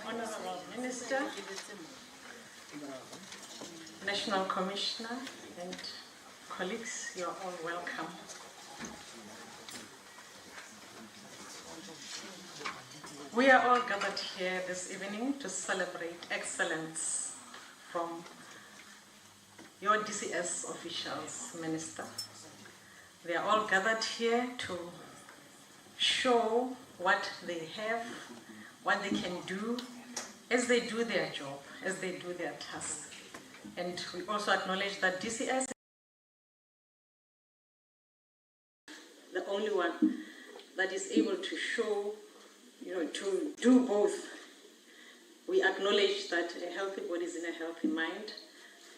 Honorable Minister, National Commissioner, and colleagues, you're all welcome. We are all gathered here this evening to celebrate excellence from your DCS officials, Minister. They are all gathered here to show what they have, what they can do as they do their job, as they do their task. And we also acknowledge that DCS is the only one that is able to show, to do both. We acknowledge that a healthy body is in a healthy mind.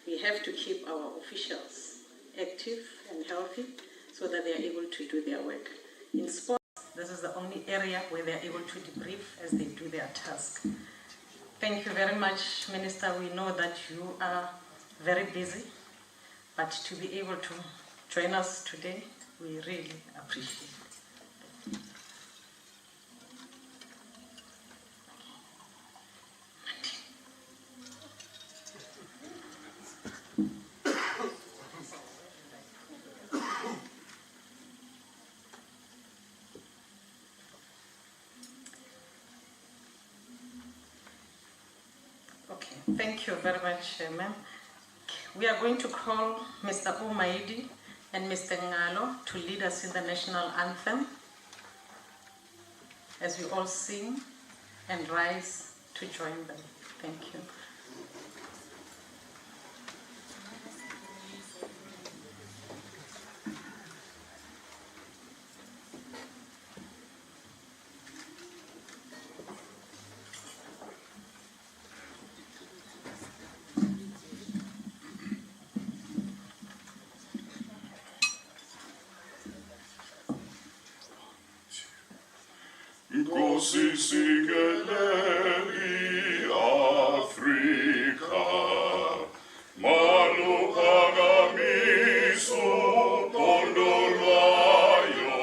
We have to keep our officials active and healthy so that they are able to do their work. In sports, this is the only area where they are able to debrief as they do their task. Thank you very much, Minister. We know that you are very busy, but to be able to join us today, we really appreciate it. Okay, thank you very much, ma'am. We are going to call Mr. Umaidi and Mr. Ngalo to lead us in the national anthem as we all sing and rise to join them. Thank you. Nkosi sikeleli Afrika, maluphakamiso phondo lwayo,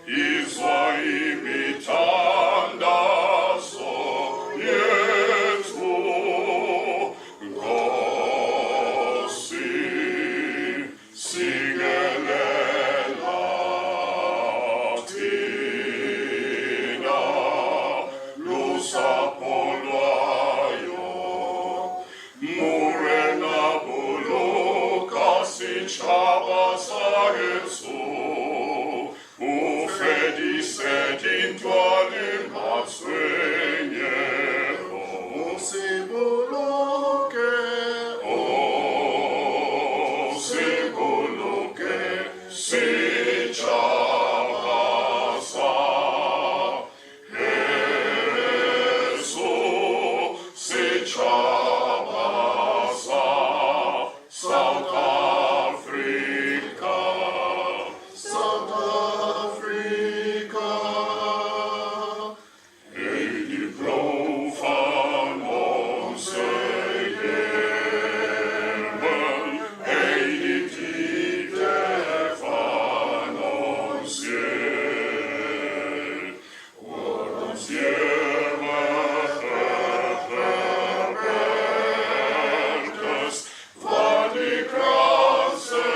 izwa imithandazo yethu. Nkosi sikelela Chaba sagetsu, ufedi sedin tualim hatsvenyeho. Osibuluke, si chabasa. Jesu, si chabasa, South Africa. Edi profan onseyemen, edi tidefan onsier. Onsier vad de krase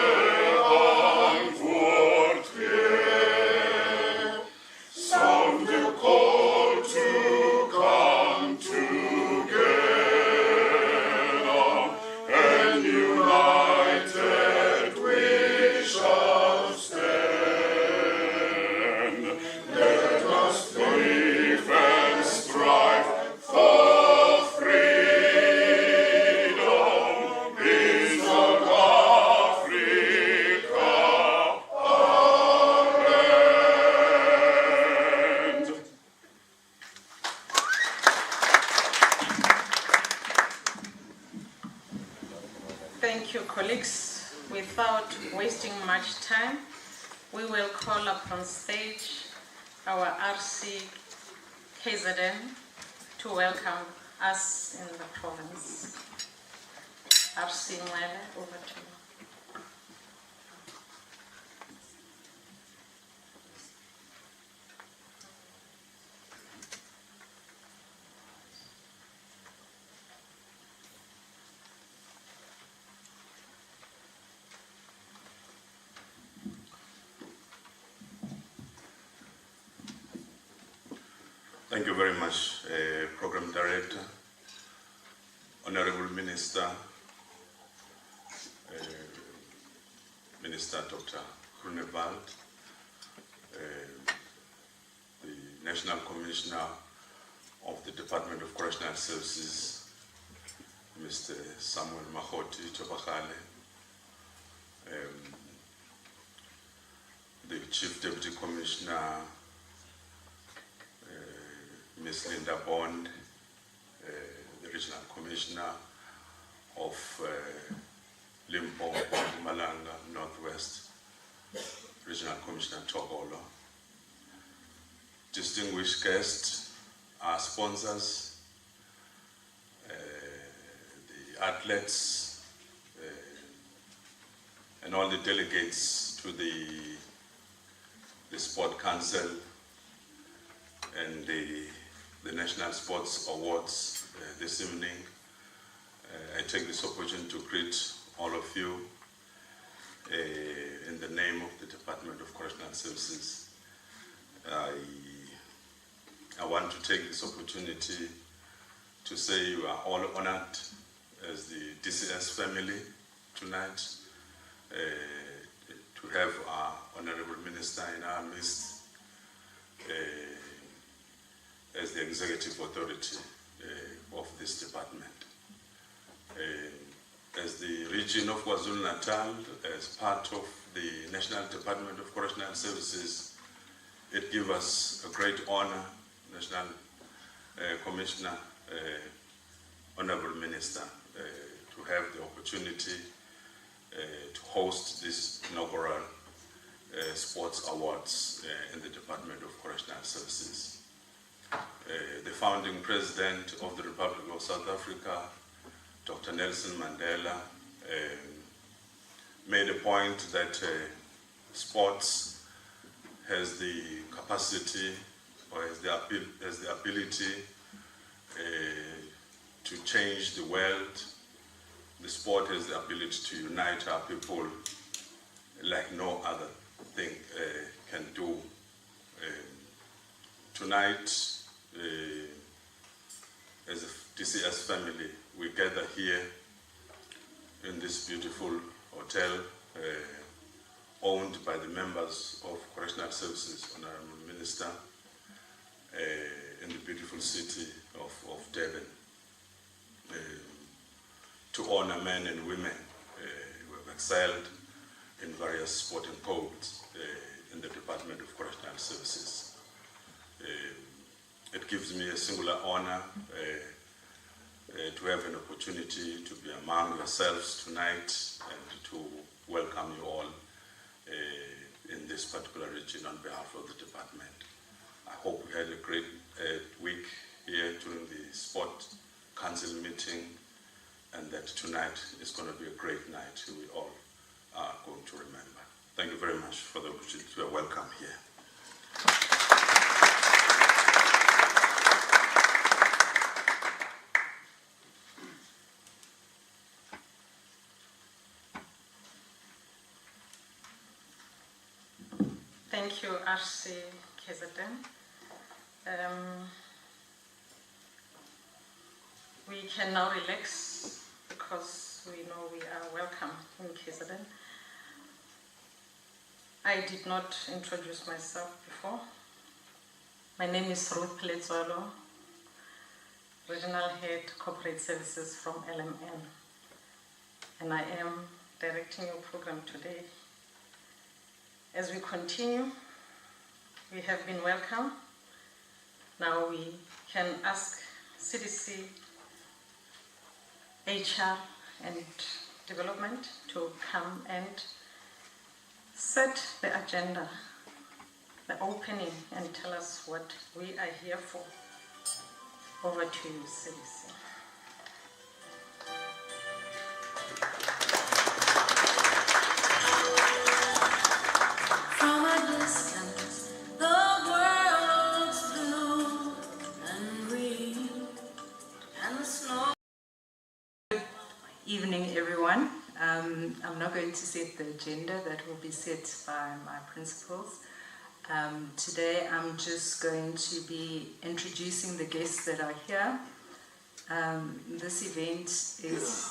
antwort ger. Sound the call to come together, and united we shall stand. Let us live and strive for freedom in South Africa, our land. Thank you, colleagues. Without wasting much time, we will call upon stage our RC KZN to welcome us in the province. RC Mwele, over to you. Thank you very much, Program Director, Honorable Minister, Minister Dr. Grunewald, the National Commissioner of the Department of Correctional Services, Mr. Samuel Mahoti Tobakale, the Chief Deputy Commissioner, Ms. Linda Bond, the Regional Commissioner of Limpopo, Mpumalanga, Northwest, Regional Commissioner Togolo, distinguished guests, our sponsors, the athletes, and all the delegates to the Sport Council and the National Sports Awards this evening. I take this opportunity to greet all of you in the name of the Department of Correctional Services. I want to take this opportunity to say you are all honored as the DCS family tonight to have our Honorable Minister in our midst as the executive authority of this department. As the region of KwaZulu-Natal, as part of the National Department of Correctional Services, it gives us a great honor, National Commissioner, Honorable Minister, to have the opportunity to host this inaugural Sports Awards in the Department of Correctional Services. The founding president of the Republic of South Africa, Dr. Nelson Mandela, made a point that sports has the capacity or has the ability to change the world. The sport has the ability to unite our people like no other thing can do. Tonight, as a DCS family, we gather here in this beautiful hotel owned by the members of Correctional Services, Honorable Minister, in the beautiful city of Durban, to honor men and women who have excelled in various sporting codes in the Department of Correctional Services. It gives me a singular honor to have an opportunity to be among yourselves tonight and to welcome you all in this particular region on behalf of the department. I hope we had a great week here during the Sport Council meeting, and that tonight is going to be a great night we all are going to remember. Thank you very much for the opportunity to be welcome here. Thank you, RC KZN. We can now relax because we know we are welcome in KZN. I did not introduce myself before. My name is Ruth Pelezolo, Regional Head Corporate Services from LMN, and I am directing your program today. As we continue, we have been welcome. Now we can ask CDC, HR and Development to come and set the agenda, the opening, and tell us what we are here for. Over to you, CDC. Evening, everyone. I'm not going to set the agenda. That will be set by my principals. Today I'm just going to be introducing the guests that are here. This event is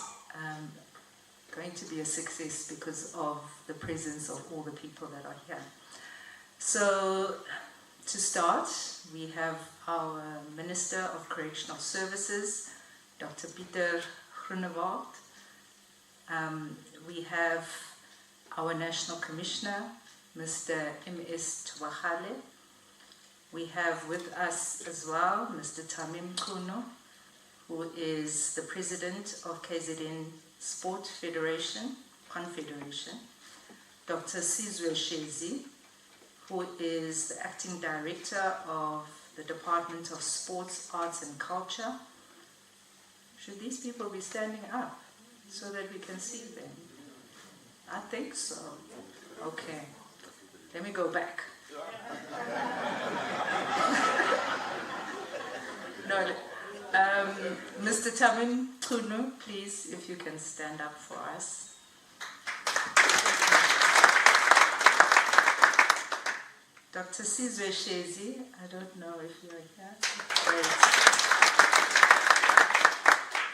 going to be a success because of the presence of all the people that are here. So to start, we have our Minister of Correctional Services, Dr. Pieter Groenewald. We have our National Commissioner, Mr. M.S. Tubachale. We have with us as well Mr. Tamim Kuno, who is the President of KZN Sport Confederation. Dr. Sizwe Shezi, who is the Acting Director of the Department of Sports, Arts and Culture. Should these people be standing up so that we can see them? I think so. Okay. Let me go back. No, Mr. Tamim Kuno, please, if you can stand up for us. Dr. Sizwe Shezi, I don't know if you're here. Great.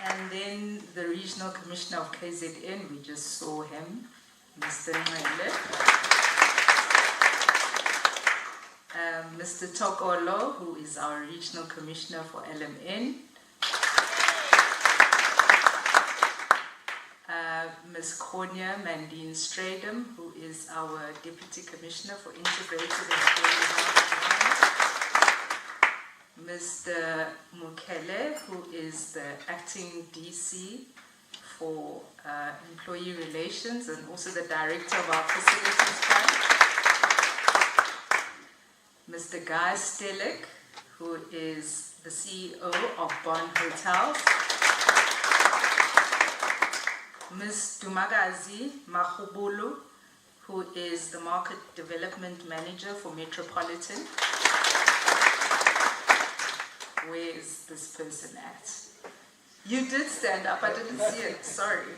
And then the Regional Commissioner of KZN, we just saw him, Mr. Nwele. Mr. Tokolo, who is our Regional Commissioner for LMN. Ms. Konya Mandine Stradum, who is our Deputy Commissioner for Integrated Employee Health. Mr. Mukele, who is the Acting DC for Employee Relations and also the Director of our Facilities Fund. Mr. Guy Stelik, who is the CEO of Bond Hotels. Ms. Dumagazi Mahubulu, who is the Market Development Manager for Metropolitan. Where is this person at? You did stand up, I didn't see it, sorry.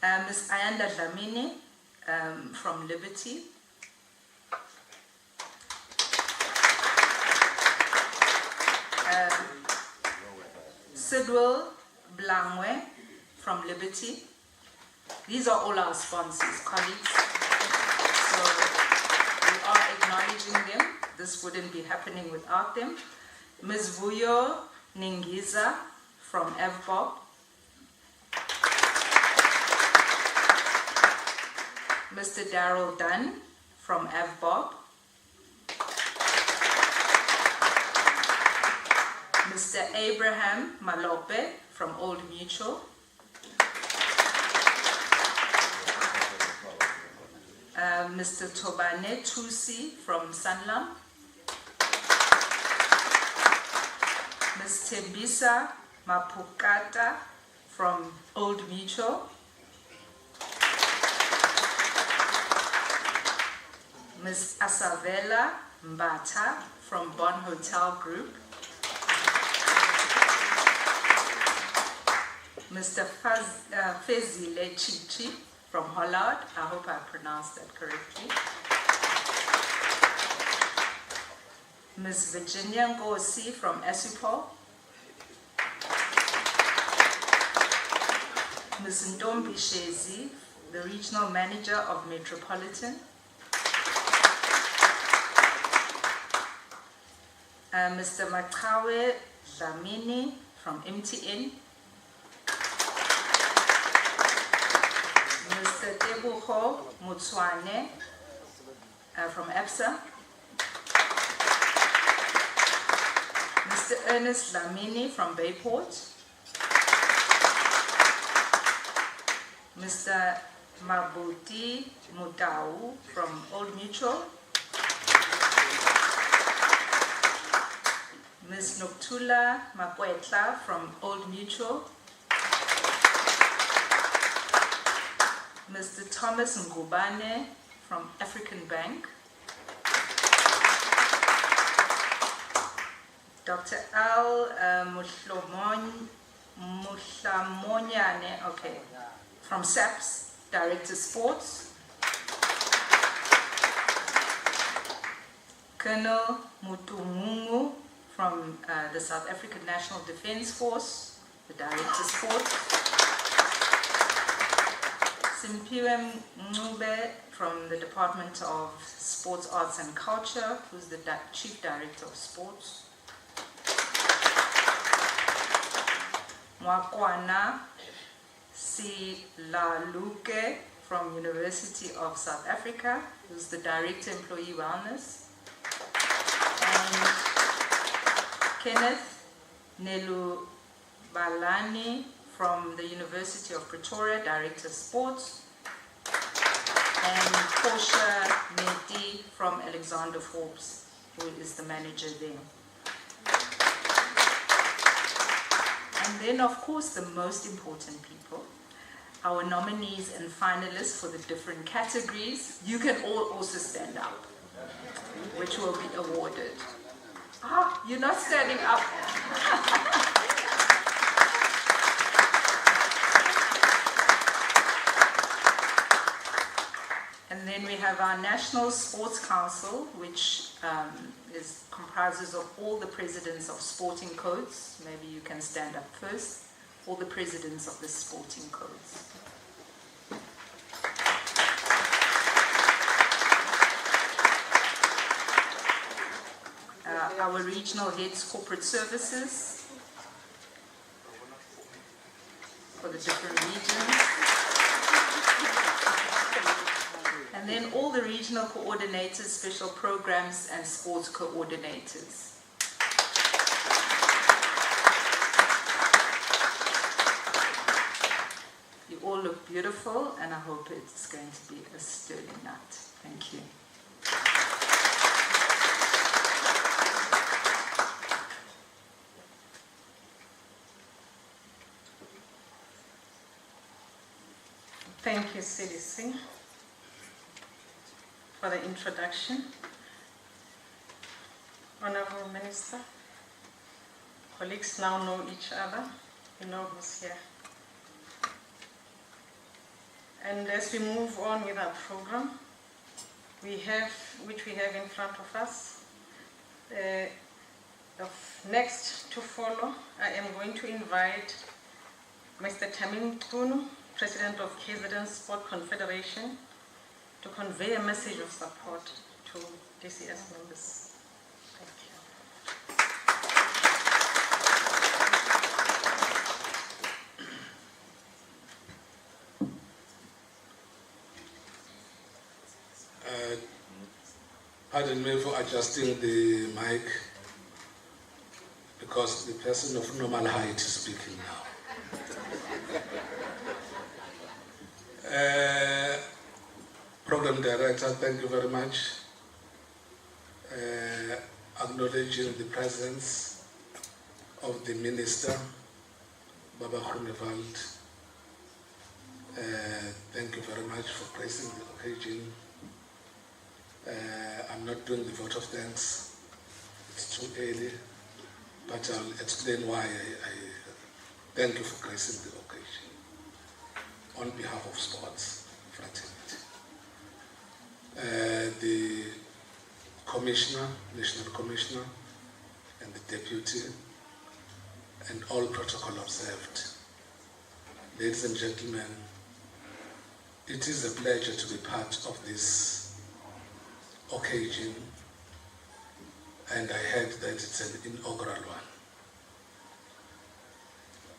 Ms. Ayanda Dlamini from Liberty. Sidwell Blangwe from Liberty. These are all our sponsors, colleagues. So we are acknowledging them. This wouldn't be happening without them. Ms. Vuyo Ningiza from FBOB. Mr. Darrell Dunn from FBOB. Mr. Abraham Malope from Old Mutual. Mr. Tobane Tusi from Sanlam. Ms. Tembisa Mapukata from Old Mutual. Ms. Asavela Mbata from Bon Hotel Group. Mr. Fezile Chichi from Hollard. I hope I pronounced that correctly. Ms. Virginia Ngosi from Esupol. Ms. Ndombi Shezi, the Regional Manager of Metropolitan. Mr. Makawe Dlamini from MTN. Mr. Tebuho Mutswane from EPSA. Mr. Ernest Dlamini from Bayport. Mr. Mabuti Mutau from Old Mutual. Ms. Noktula Makwetla from Old Mutual. Mr. Thomas Ngubane from African Bank. Dr. Al Mushamonyane, okay, from SAPS, Director Sports. Colonel Mutumungu from the South African National Defence Force, the Director Sport. Simpiwe Mncube from the Department of Sports, Arts and Culture, who's the Chief Director of Sports. Mwakwana Silaluke from University of South Africa, who's the Director Employee Wellness. And Kenneth Nelubalani from the University of Pretoria, Director Sports. And Portia Mehdi from Alexander Forbes, who is the manager there. And then, of course, the most important people, our nominees and finalists for the different categories. You can all also stand up, which will be awarded. Ah, you're not standing up. And then we have our National Sports Council, which comprises of all the presidents of sporting codes. Maybe you can stand up first. All the presidents of the sporting codes. Our regional heads corporate services for the different regions. And then all the regional coordinators, special programs, and sports coordinators. You all look beautiful, and I hope it's going to be a sterling night. Thank you. Thank you, CDC, for the introduction. Honorable Minister, colleagues now know each other. We know who's here. And as we move on with our program, which we have in front of us, next to follow, I am going to invite Mr. Tamin Kunu, President of KZN Sport Confederation, to convey a message of support to DCS members. Thank you. Pardon me for adjusting the mic, because the person of normal height is speaking now. Program Director, thank you very much. Acknowledging the presence of the Minister, Baba Groenewald. Thank you very much for gracing the occasion. I'm not doing the vote of thanks. It's too early, but I'll explain why I thank you for gracing the occasion on behalf of sports fraternity. The Commissioner, National Commissioner, and the Deputy, and all protocol observed. Ladies and gentlemen, it is a pleasure to be part of this occasion, and I heard that it's an inaugural one.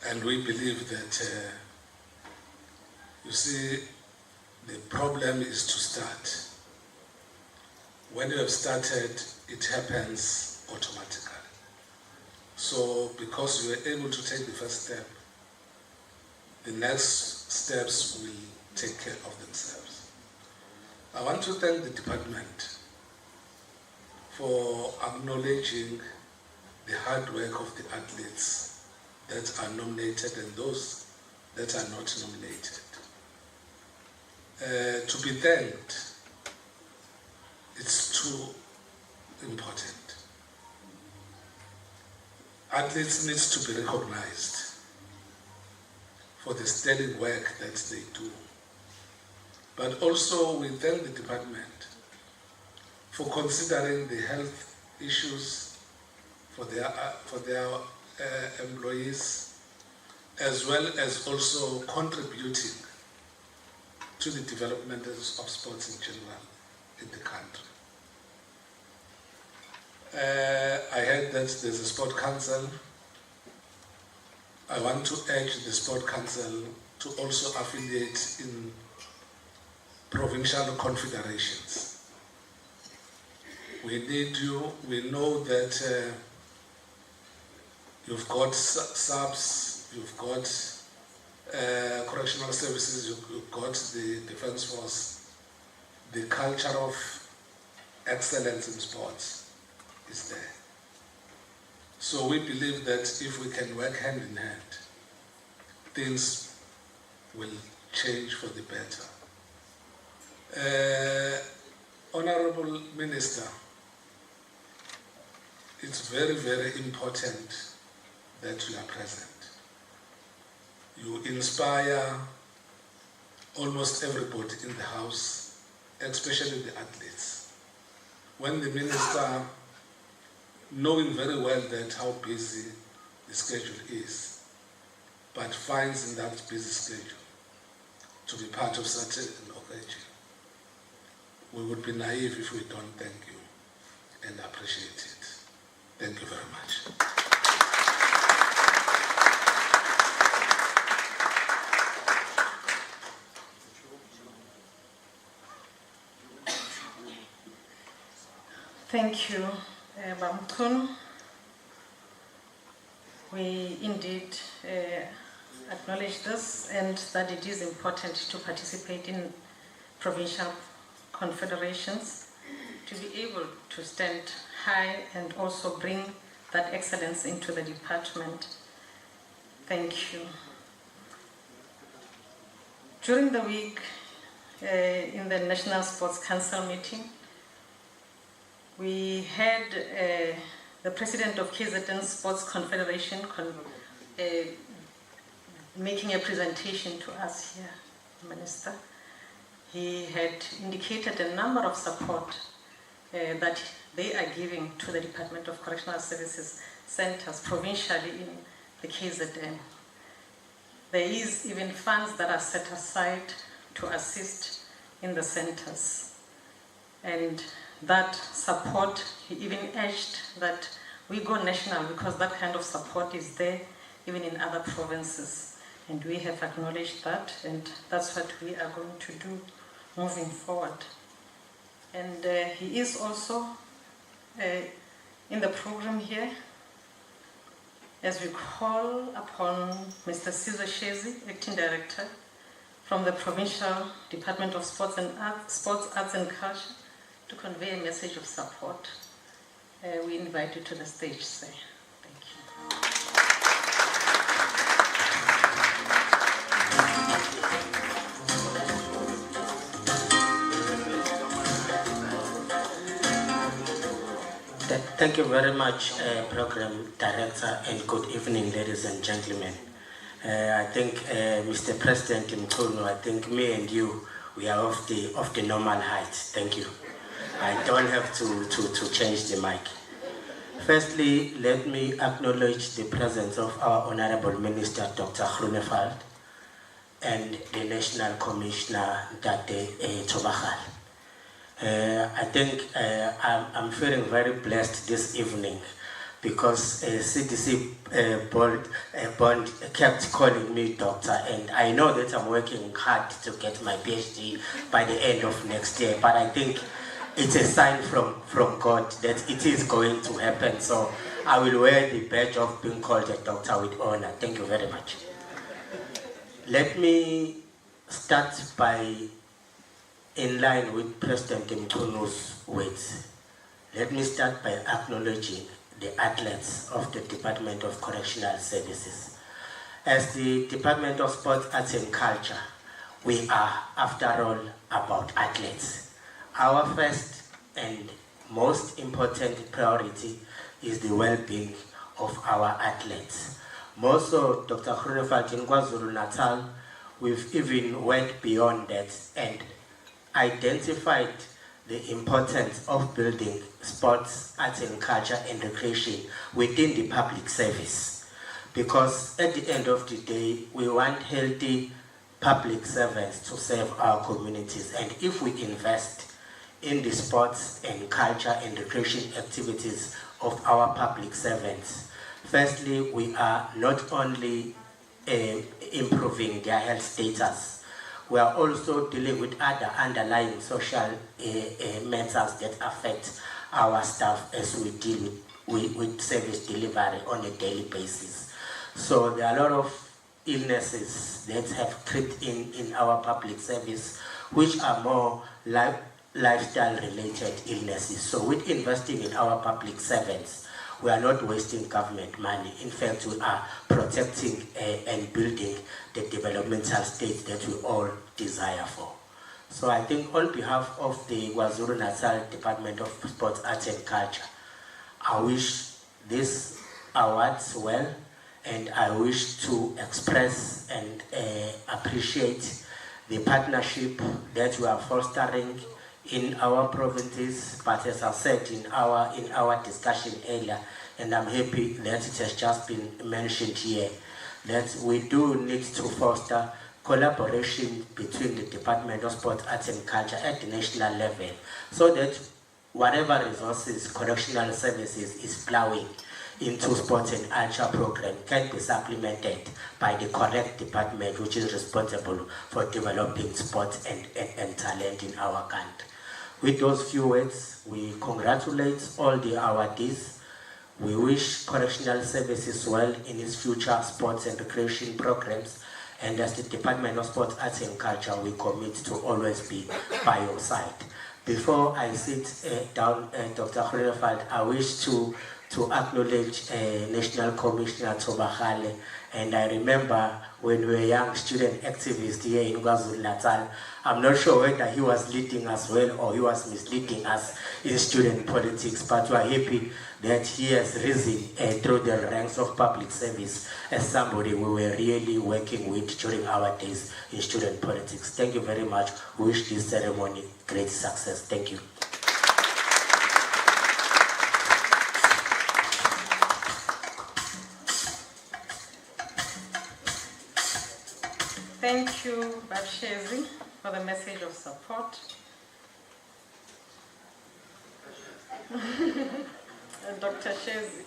And we believe that, you see, the problem is to start. When you have started, it happens automatically. So because you were able to take the first step, the next steps will take care of themselves. I want to thank the department for acknowledging the hard work of the athletes that are nominated and those that are not nominated. To be thanked, it's too important. Athletes need to be recognized for the sterling work that they do. But also we thank the department for considering the health issues for their employees, as well as also contributing to the development of sports in general in the country. I heard that there's a sport council. I want to urge the sport council to also affiliate in provincial confederations. We need you. We know that you've got subs, you've got correctional services, you've got the defense force. The culture of excellence in sports is there. So we believe that if we can work hand in hand, things will change for the better. Honorable Minister, it's very, very important that you are present. You inspire almost everybody in the house, especially the athletes. When the minister, knowing very well that how busy the schedule is, but finds in that busy schedule to be part of such an occasion, we would be naive if we don't thank you and appreciate it. Thank you very much. Thank you, Bamkun. We indeed acknowledge this and that it is important to participate in provincial confederations to be able to stand high and also bring that excellence into the department. Thank you. During the week in the National Sports Council meeting, we had the president of KZN Sports Confederation making a presentation to us here, Minister. He had indicated a number of support that they are giving to the Department of Correctional Services centers provincially in the KZN. There is even funds that are set aside to assist in the centers. And that support, he even urged that we go national because that kind of support is there even in other provinces. And we have acknowledged that, and that's what we are going to do moving forward. And he is also in the program here as we call upon Mr. Sizwe Shezi, Acting Director from the Provincial Department of Sports, Arts and Culture, to convey a message of support. We invite you to the stage, sir. Thank you. Thank you very much, Program Director, and good evening, ladies and gentlemen. I think, Mr. President Mkhunu, I think me and you, we are of the normal height. Thank you. I don't have to change the mic. Firstly, let me acknowledge the presence of our Honorable Minister, Dr. Groenewald, and the National Commissioner, Dr. Tobachal. I think I'm feeling very blessed this evening because CDC Bond kept calling me doctor, and I know that I'm working hard to get my PhD by the end of next year, but I think it's a sign from God that it is going to happen. So I will wear the badge of being called a doctor with honor. Thank you very much. Let me start by, in line with President Mkhunu's words, let me start by acknowledging the athletes of the Department of Correctional Services. As the Department of Sports, Arts and Culture, we are, after all, about athletes. Our first and most important priority is the well-being of our athletes. More so, Dr. Groenewald, in KwaZulu-Natal, we've even went beyond that and identified the importance of building sports, arts and culture and recreation within the public service. Because at the end of the day, we want healthy public servants to serve our communities. And if we invest in the sports and culture and recreation activities of our public servants, firstly, we are not only improving their health status, we are also dealing with other underlying social matters that affect our staff as we deal with service delivery on a daily basis. So there are a lot of illnesses that have crept in our public service, which are more lifestyle related illnesses. So with investing in our public servants, we are not wasting government money. In fact, we are protecting and building the developmental state that we all desire for. So I think on behalf of the KwaZulu-Natal Department of Sports, Arts and Culture, I wish these awards well, and I wish to express and appreciate the partnership that we are fostering in our provinces, but as I said in our discussion earlier, and I'm happy that it has just been mentioned here, that we do need to foster collaboration between the Department of Sport, Arts and Culture at the national level, so that whatever resources correctional services is plowing into sports and culture program can be supplemented by the correct department which is responsible for developing sports and talent in our country. With those few words, we congratulate all the awardees. We wish correctional services well in its future sports and recreation programs, and as the Department of Sports, Arts and Culture, we commit to always be by your side. Before I sit down, Dr. Groenewald, I wish to acknowledge National Commissioner Tobagale, and I remember when we were young student activists here in KwaZulu-Natal, I'm not sure whether he was leading us well or he was misleading us in student politics, but we are happy that he has risen through the ranks of public service as somebody we were really working with during our days in student politics. Thank you very much. We wish this ceremony great success. Thank you. Thank you, Babshezi, for the message of support. And Dr. Shezi.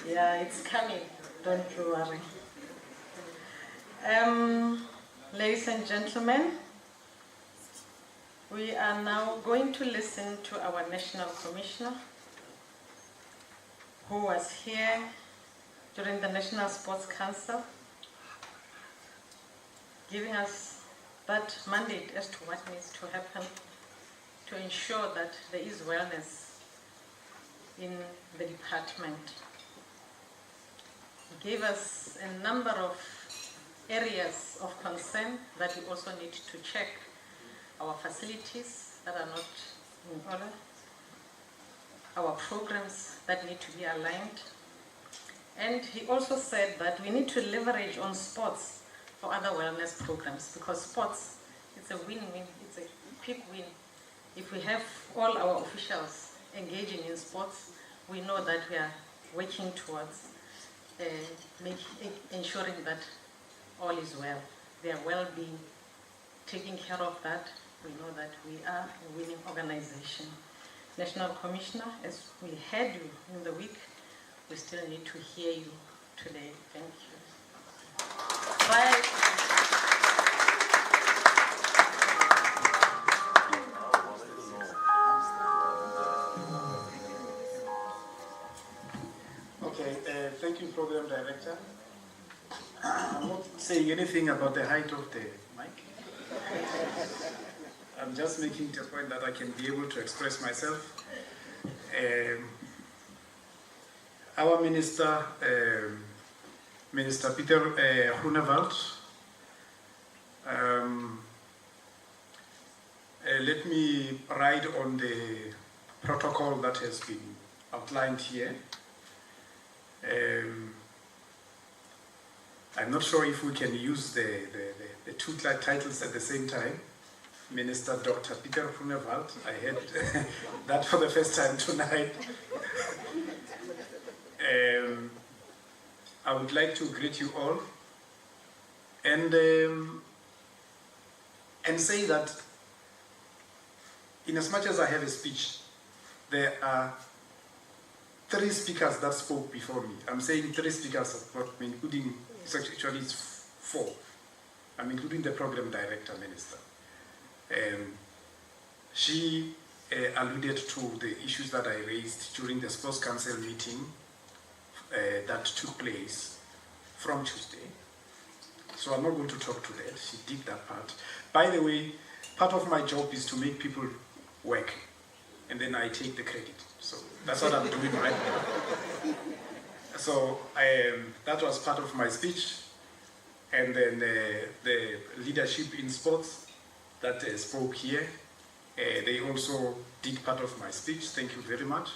Yeah, it's coming. Don't you worry. Ladies and gentlemen, we are now going to listen to our National Commissioner, who was here during the National Sports Council, giving us that mandate as to what needs to happen to ensure that there is wellness in the department. He gave us a number of areas of concern that we also need to check: our facilities that are not in order, our programs that need to be aligned. And he also said that we need to leverage on sports for other wellness programs, because sports, it's a win-win, it's a big win. If we have all our officials engaging in sports, we know that we are working towards ensuring that all is well. Their well-being, taking care of that, we know that we are a winning organization. National Commissioner, as we heard you in the week, we still need to hear you today. Thank you. Bye. Okay, thank you, Program Director. I'm not saying anything about the height of the mic. I'm just making the point that I can be able to express myself. Our Minister, Minister Peter Groenewald, let me ride on the protocol that has been outlined here. I'm not sure if we can use the two titles at the same time, Minister Dr. Peter Groenewald. I heard that for the first time tonight. I would like to greet you all and say that in as much as I have a speech, there are 3 speakers that spoke before me. I'm saying 3 speakers, including, actually it's 4. I'm including the program director, Minister. She alluded to the issues that I raised during the Sports Council meeting that took place from Tuesday. So I'm not going to talk to that. She did that part. By the way, part of my job is to make people work, and then I take the credit. So that's what I'm doing right now. So that was part of my speech. And then the leadership in sports that spoke here, they also did part of my speech. Thank you very much.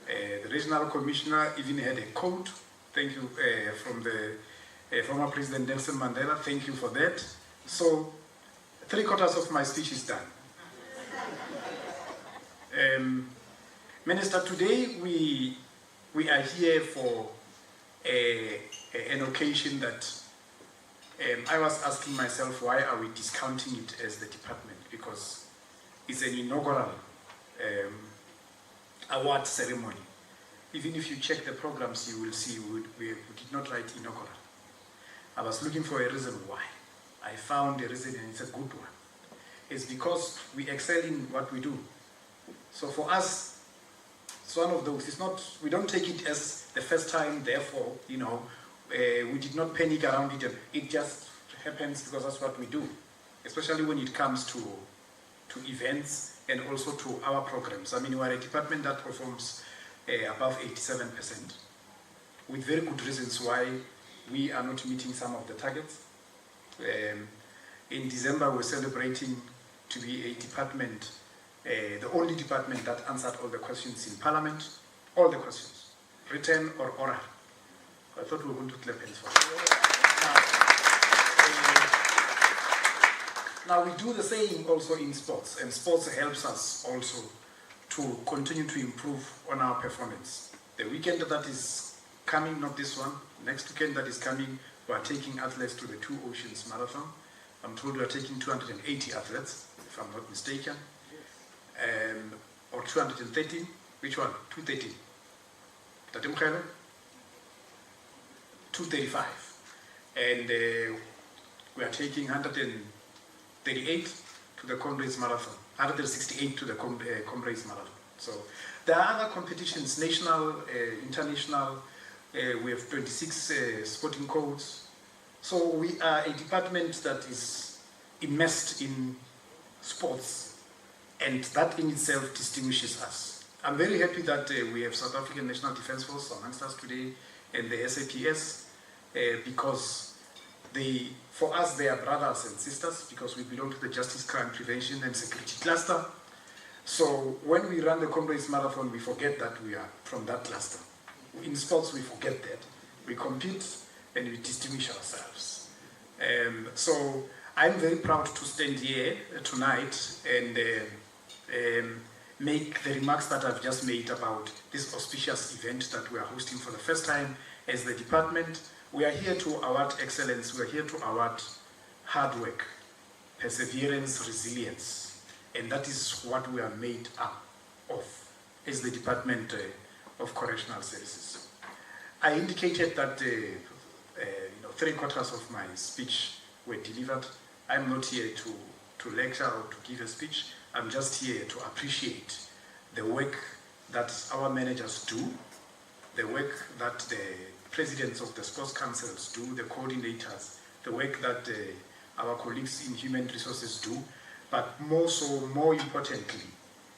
The regional commissioner even had a quote. Thank you from the former President Nelson Mandela. Thank you for that. So 3/4 of my speech is done. Minister, today we are here for an occasion that I was asking myself, why are we discounting it as the department? Because it's an inaugural award ceremony. Even if you check the programs, you will see we did not write inaugural. I was looking for a reason why. I found a reason, and it's a good one. It's because we excel in what we do. So for us, it's one of those. It's not. We don't take it as the first time. Therefore, we did not panic around it. It just happens because that's what we do. Especially when it comes to events and also to our programs. I mean, we are a department that performs above 87%, with very good reasons why we are not meeting some of the targets. In December, we're celebrating to be a department, the only department that answered all the questions in Parliament, all the questions, written or oral. I thought we were going to clap hands for it. Now we do the same also in sports, and sports helps us also to continue to improve on our performance. The weekend that is coming, not this one, next weekend that is coming, we are taking athletes to the Two Oceans Marathon. I'm told we are taking 280 athletes, if I'm not mistaken, or 230. Which one? 230. Tate Mkhelo? 235. And we are taking 138 to the Comrades Marathon, 168 to the Comrades Marathon. So there are other competitions, national, international. We have 26 sporting codes. So we are a department that is immersed in sports, and that in itself distinguishes us. I'm very happy that we have South African National Defence Force amongst us today, and the SAPS, because for us they are brothers and sisters, because we belong to the Justice, Crime Prevention and Security cluster. So when we run the Comrades Marathon, we forget that we are from that cluster. In sports, we forget that. We compete and we distinguish ourselves. So I'm very proud to stand here tonight and make the remarks that I've just made about this auspicious event that we are hosting for the first time as the department. We are here to award excellence. We are here to award hard work, perseverance, resilience. And that is what we are made up of as the Department of Correctional Services. I indicated that 3/4 of my speech were delivered. I'm not here to lecture or to give a speech. I'm just here to appreciate the work that our managers do, the work that the presidents of the sports councils do, the coordinators, the work that our colleagues in human resources do, but more importantly,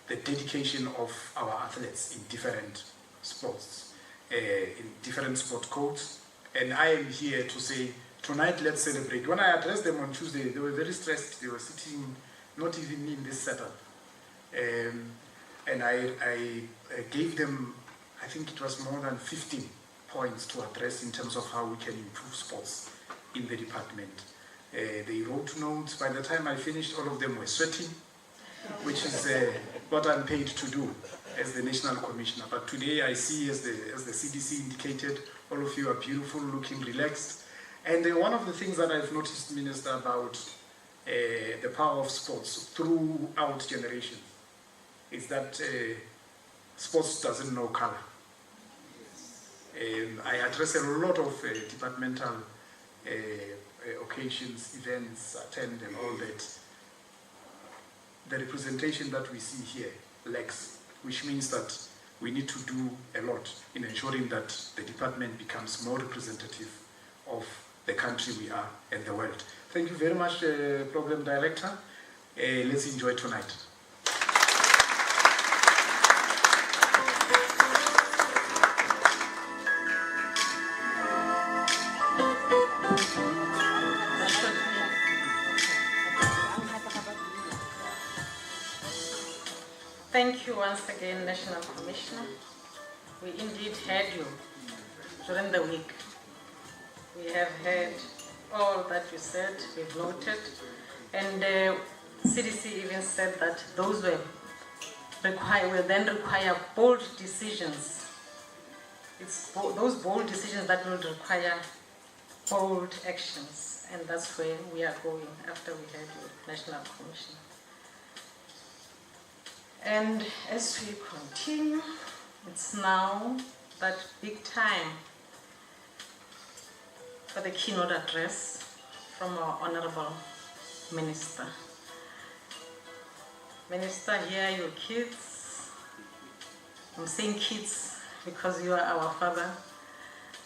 the dedication of our athletes in different sports, in different sport codes. And I am here to say, tonight let's celebrate. When I addressed them on Tuesday, they were very stressed. They were sitting not even in this setup. And I gave them, I think it was more than 15 points to address in terms of how we can improve sports in the department. They wrote notes. By the time I finished, all of them were sweating, which is what I'm paid to do as the National Commissioner. But today I see, as the CDC indicated, all of you are beautiful, looking relaxed. And one of the things that I've noticed, Minister, about the power of sports throughout generations is that sports doesn't know color. I address a lot of departmental occasions, events, attend and all that. The representation that we see here lacks, which means that we need to do a lot in ensuring that the department becomes more representative of the country we are and the world. Thank you very much, Program Director. Let's enjoy tonight. Thank you once again, National Commissioner. We indeed heard you during the week. We have heard all that you said, we've noted, and CDC even said that those will then require bold decisions. It's those bold decisions that will require bold actions, and that's where we are going after we heard you, National Commissioner. And as we continue, it's now that big time for the keynote address from our Honorable Minister. Minister, here are your kids. I'm saying kids because you are our father,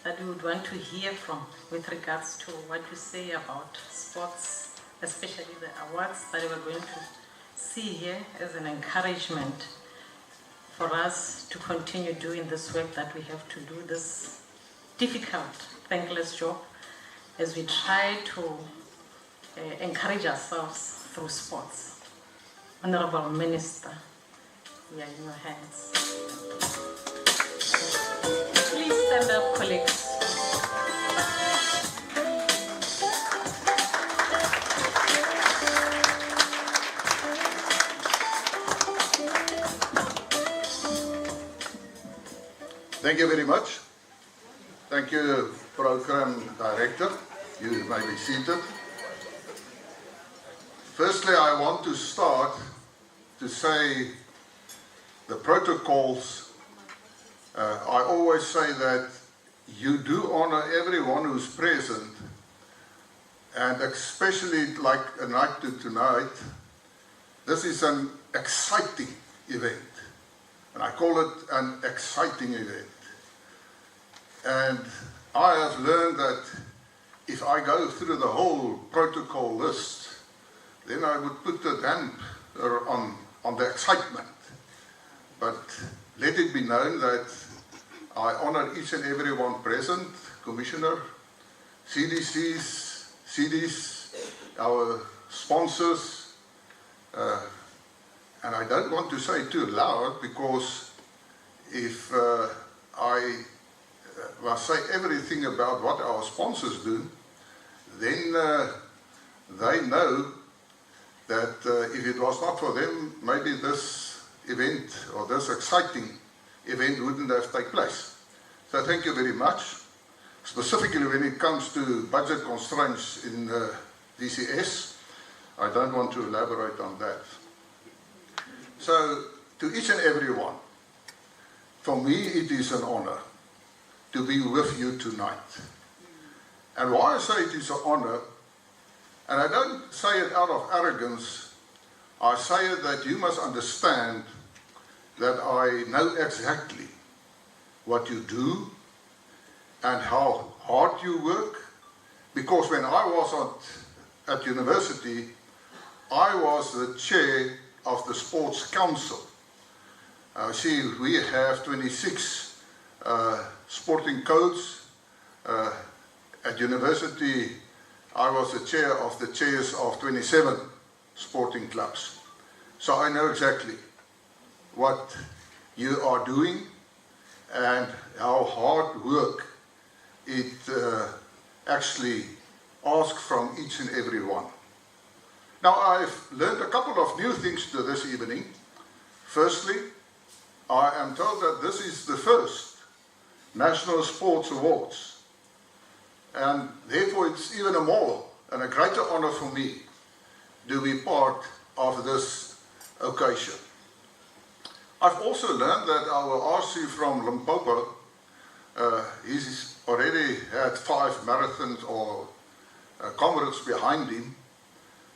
that we would want to hear from with regards to what you say about sports, especially the awards that we're going to see here as an encouragement for us to continue doing this work that we have to do, this difficult, thankless job, as we try to encourage ourselves through sports. Honorable Minister, we are in your hands. Please stand up, colleagues. Thank you very much. Thank you, Program Director. You may be seated. Firstly, I want to start to say the protocols. I always say that you do honor everyone who's present, and especially like a night to tonight, this is an exciting event. And I call it an exciting event. And I have learned that if I go through the whole protocol list, then I would put a damper on the excitement. But let it be known that I honor each and every one present, Commissioner, CDCs, our sponsors, and I don't want to say too loud, because if I must say everything about what our sponsors do, then they know that if it was not for them, maybe this event or this exciting event wouldn't have taken place. So thank you very much. Specifically when it comes to budget constraints in DCS, I don't want to elaborate on that. So, to each and every one, for me it is an honor to be with you tonight. And why I say it is an honor, and I don't say it out of arrogance, I say it that you must understand that I know exactly what you do and how hard you work, because when I was at university, I was the chair of the Sports Council. See, we have 26 sporting codes. At university, I was the chair of the chairs of 27 sporting clubs. So I know exactly what you are doing and how hard work it actually ask from each and every one. Now, I've learned a couple of new things to this evening. Firstly, I am told that this is the first National Sports Awards, and therefore it's even a more and a greater honor for me to be part of this occasion. I've also learned that our RC from Limpopo, he's already had 5 marathons or comrades behind him.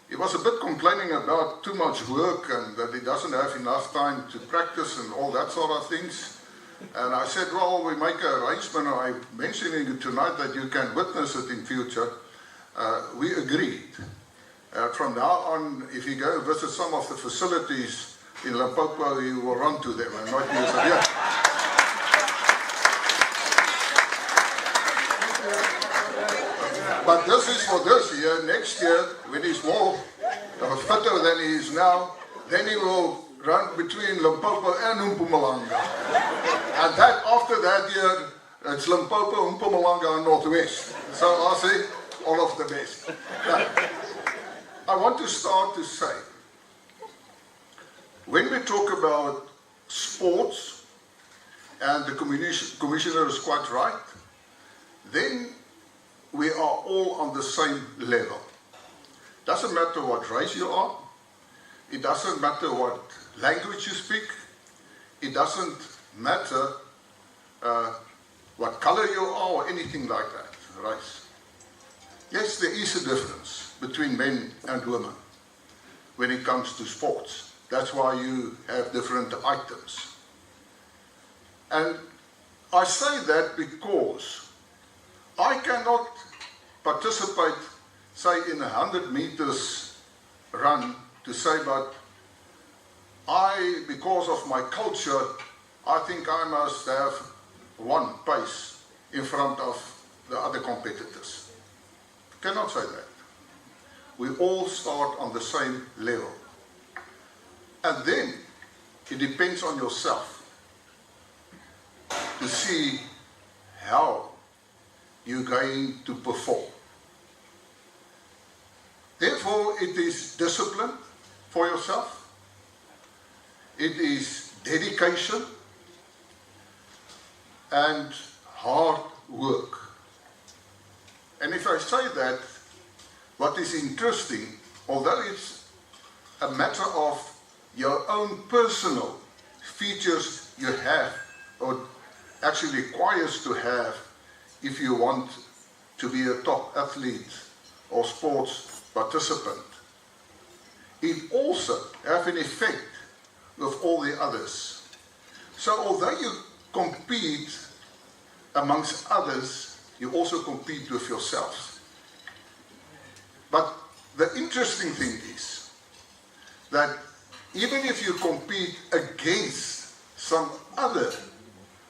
He was a bit complaining about too much work and that he doesn't have enough time to practice and all that sort of things. And I said, well, we make an arrangement. I'm mentioning it tonight that you can witness it in future. We agreed. From now on, if you go and visit some of the facilities in Limpopo, you will run to them and not use them. Yeah. But this is for this year. Next year, when he's more fitter than he is now, then he will run between Limpopo and Mpumalanga. And that after that year, it's Limpopo, Mpumalanga, and Northwest. So I'll say all of the best. Now, I want to start to say, when we talk about sports, and the commissioner is quite right, then we are all on the same level. Doesn't matter what race you are, it doesn't matter what language you speak, it doesn't matter what color you are or anything like that, race. Yes, there is a difference between men and women when it comes to sports. That's why you have different items. And I say that because I cannot participate, say, in a 100 meters run to say, but because of my culture, I think I must have one pace in front of the other competitors. Cannot say that. We all start on the same level. And then it depends on yourself to see how you're going to perform. Therefore, it is discipline for yourself. It is dedication and hard work. And if I say that, what is interesting, although it's a matter of your own personal features you have, or actually requires to have if you want to be a top athlete or sports participant, it also has an effect with all the others. So although you compete amongst others, you also compete with yourselves. But the interesting thing is that even if you compete against some other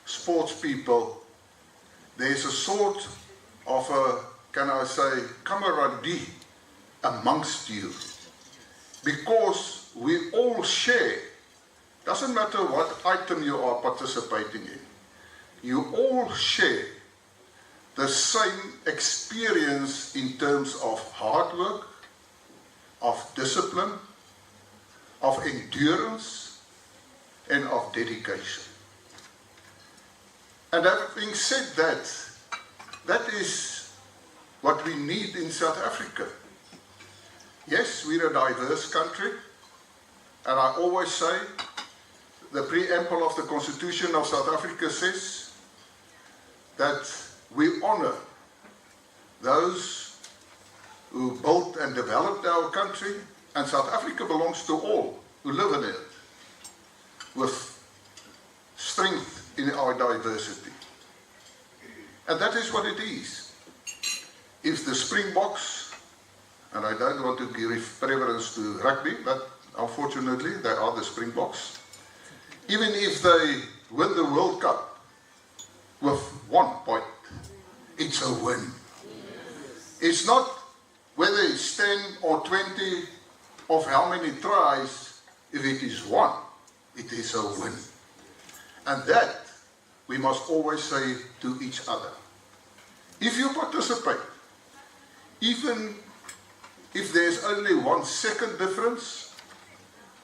sports people, there's a sort of a, can I say, camaraderie amongst you. Because we all share, doesn't matter what item you are participating in, you all share the same experience in terms of hard work, of discipline, of endurance, and of dedication. And having said that, that is what we need in South Africa. Yes, we're a diverse country, and I always say, the preamble of the Constitution of South Africa says that we honor those who built and developed our country, and South Africa belongs to all who live in it, with strength in our diversity. And that is what it is. If the Springboks, and I don't want to give preference to rugby, but unfortunately they are the Springboks, even if they win the World Cup with 1 point, it's a win. It's not whether it's 10 or 20 of how many tries. If it is 1, it is a win. And that we must always say to each other. If you participate even if there's only 1 second difference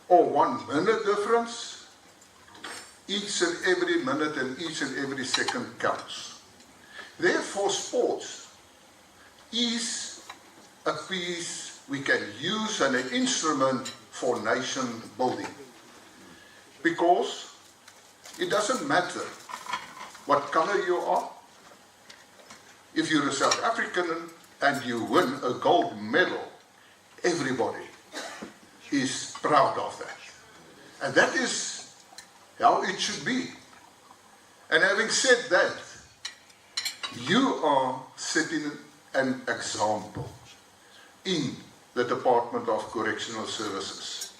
or 1 minute difference, each and every minute and each and every second counts. Therefore, sports is a piece we can use and an instrument for nation building. Because it doesn't matter what color you are. If you're a South African and you win a gold medal, everybody is proud of that. And that is how it should be. And having said that, you are setting an example in the Department of Correctional Services.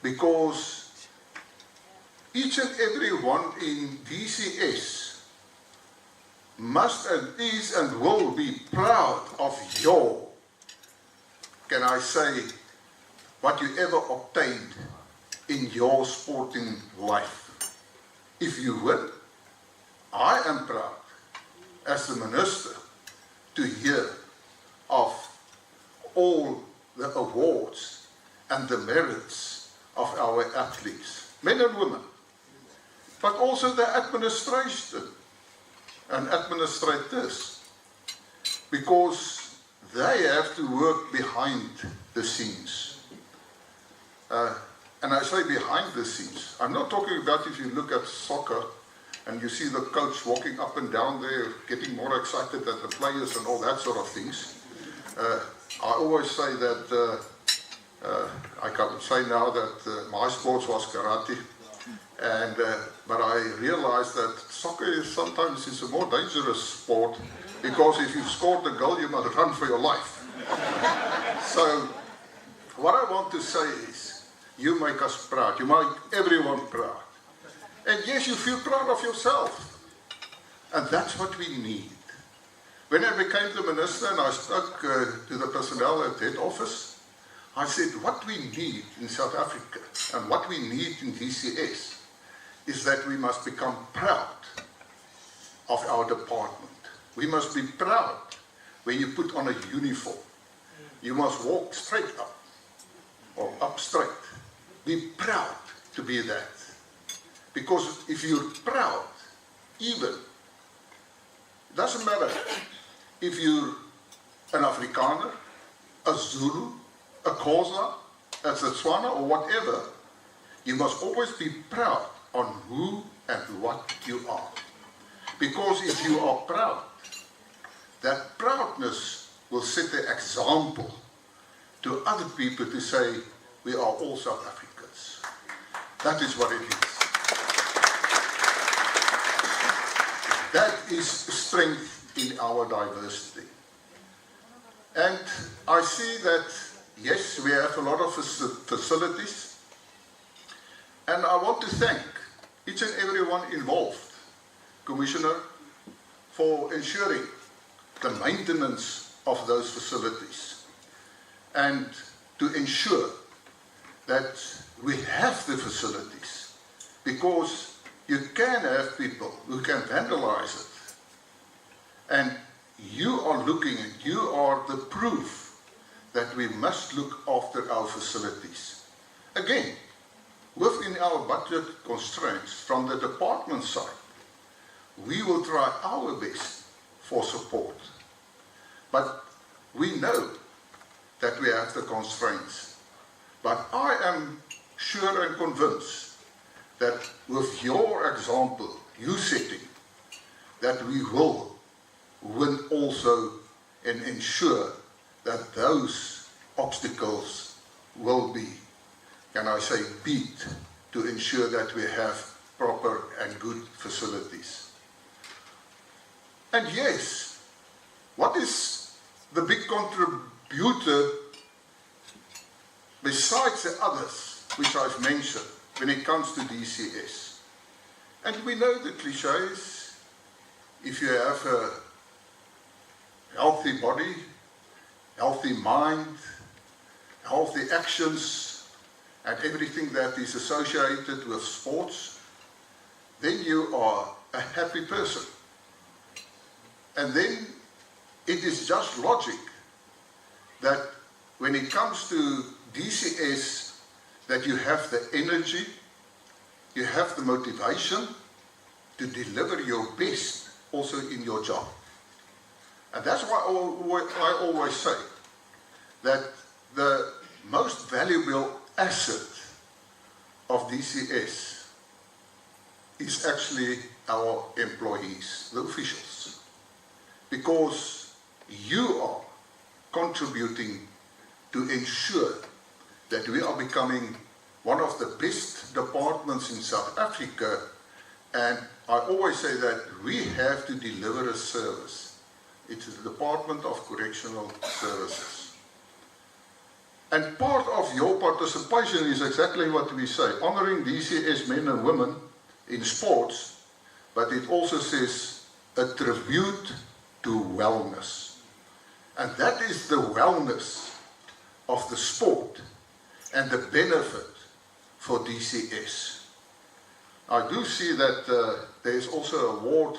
Because each and every one in DCS must and is and will be proud of your, can I say, what you ever obtained in your sporting life. If you win, I am proud as the Minister to hear of all the awards and the merits of our athletes, men and women, but also the administration and administrators, because they have to work behind the scenes. And I say behind the scenes. I'm not talking about if you look at soccer and you see the coach walking up and down there, getting more excited than the players and all that sort of things. I always say that, I can say now that my sports was karate, and but I realized that soccer is sometimes a more dangerous sport, because if you've scored the goal, you must run for your life. So what I want to say is, you make us proud, you make everyone proud. And yes, you feel proud of yourself. And that's what we need. When I became the minister and I spoke to the personnel at head office, I said, what we need in South Africa and what we need in DCS is that we must become proud of our department. We must be proud when you put on a uniform. You must walk straight up or up straight. Be proud to be that. Because if you're proud, even, it doesn't matter if you're an Afrikaner, a Zulu, a Xhosa, a Setswana, or whatever, you must always be proud on who and what you are. Because if you are proud, that proudness will set the example to other people to say, we are all South Africans. That is what it is. That is strength in our diversity. And I see that, yes, we have a lot of facilities. And I want to thank each and everyone involved, Commissioner, for ensuring the maintenance of those facilities and to ensure that we have the facilities, because you can have people who can vandalize it. And you are looking and you are the proof that we must look after our facilities. Again, within our budget constraints from the department side, we will try our best for support. But we know that we have the constraints. But I am sure and convinced that with your example, you setting, that we will win also and ensure that those obstacles will be, can I say, beat, to ensure that we have proper and good facilities. And yes, what is the big contributor besides the others which I've mentioned when it comes to DCS? And we know the cliches. If you have a healthy body, healthy mind, healthy actions, and everything that is associated with sports, then you are a happy person. And then it is just logic that when it comes to DCS, that you have the energy, you have the motivation to deliver your best also in your job. And that's why I always say that the most valuable asset of DCS is actually our employees, the officials, because you are contributing to ensure that we are becoming one of the best departments in South Africa, and I always say that we have to deliver a service. It is the Department of Correctional Services. And part of your participation is exactly what we say, honoring DCS men and women in sports, but it also says a tribute to wellness. And that is the wellness of the sport and the benefit for DCS. I do see that there is also an award